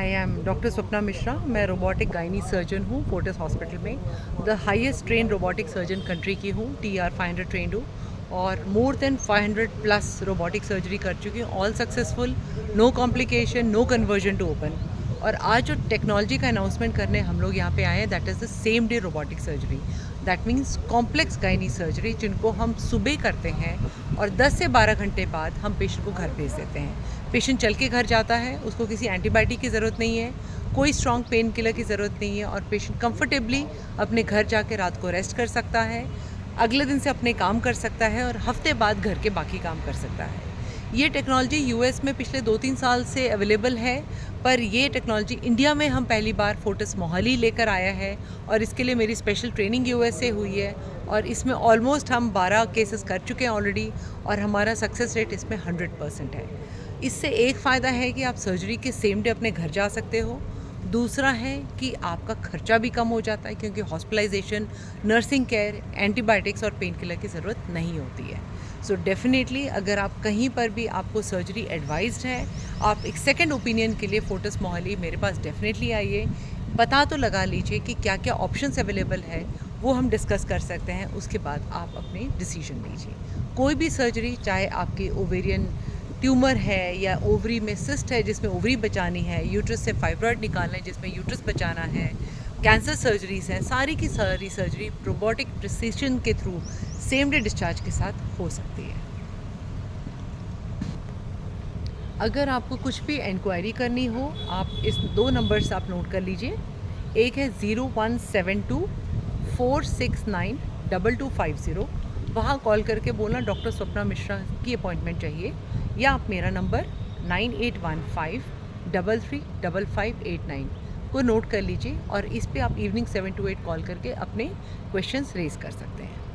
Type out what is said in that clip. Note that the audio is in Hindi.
I am doctor Swapna Mishra. मैं रोबोटिक गायनी सर्जन हूँ फोर्टिस हॉस्पिटल में। The highest train robotic surgeon country की हूँ, TR 500 ट्रेंड हूँ और more than 500 plus robotic surgery कर चुकी हूँ, all successful, no complication, no conversion to open. और आज जो टेक्नोलॉजी का अनाउंसमेंट करने हम लोग यहाँ पे आए हैं, that is the same day robotic surgery. That means complex gynae surgery, जिनको हम सुबह करते हैं और 10 से 12 घंटे बाद हम पेशेंट को घर भेज देते हैं। पेशेंट चल के घर जाता है, उसको किसी एंटीबायोटिक की ज़रूरत नहीं है, कोई स्ट्रॉन्ग पेन किलर की ज़रूरत नहीं है और पेशेंट कंफर्टेबली अपने घर जाके रात को रेस्ट कर सकता है, अगले दिन से अपने काम कर सकता है और हफ्ते बाद घर के बाकी काम कर सकता है। ये टेक्नोलॉजी यूएस में पिछले 2-3 साल से अवेलेबल है, पर ये टेक्नोलॉजी इंडिया में हम पहली बार फोर्टिस मोहाली लेकर आया है और इसके लिए मेरी स्पेशल ट्रेनिंग यूएस से हुई है और इसमें ऑलमोस्ट हम 12 केसेस कर चुके हैं ऑलरेडी और हमारा सक्सेस रेट इसमें 100% है। इससे एक फ़ायदा है कि आप सर्जरी के सेम डे अपने घर जा सकते हो। दूसरा है कि आपका खर्चा भी कम हो जाता है, क्योंकि हॉस्पिटलाइजेशन, नर्सिंग केयर, एंटीबायोटिक्स और पेन किलर की ज़रूरत नहीं होती है। सो डेफिनेटली अगर आप कहीं पर भी आपको सर्जरी एडवाइज्ड है, आप एक सेकंड ओपिनियन के लिए फोर्टिस मोहाली मेरे पास डेफिनेटली आइए। पता तो लगा लीजिए कि क्या क्या ऑप्शंस अवेलेबल है, वो हम डिस्कस कर सकते हैं। उसके बाद आप अपनी डिसीजन लीजिए। कोई भी सर्जरी, चाहे आपकी ओवेरियन ट्यूमर है या ओवरी में सिस्ट है जिसमें ओवरी बचानी है, यूट्रस से फाइब्रॉइड निकालना है जिसमें यूट्रस बचाना है, कैंसर सर्जरीज हैं, सारी की सारी सर्जरी रोबोटिक प्रिसिशन के थ्रू सेम डे डिस्चार्ज के साथ हो सकती है। अगर आपको कुछ भी इंक्वायरी करनी हो, आप इस 2 नंबर्स आप नोट कर लीजिए। एक है 0172-469-2250, वहाँ कॉल करके बोलना डॉक्टर स्वप्ना मिश्रा की अपॉइंटमेंट चाहिए, या आप मेरा नंबर 9815-335589 को नोट कर लीजिए और इस पे आप इवनिंग 7 to 8 कॉल करके अपने क्वेश्चंस रेज कर सकते हैं।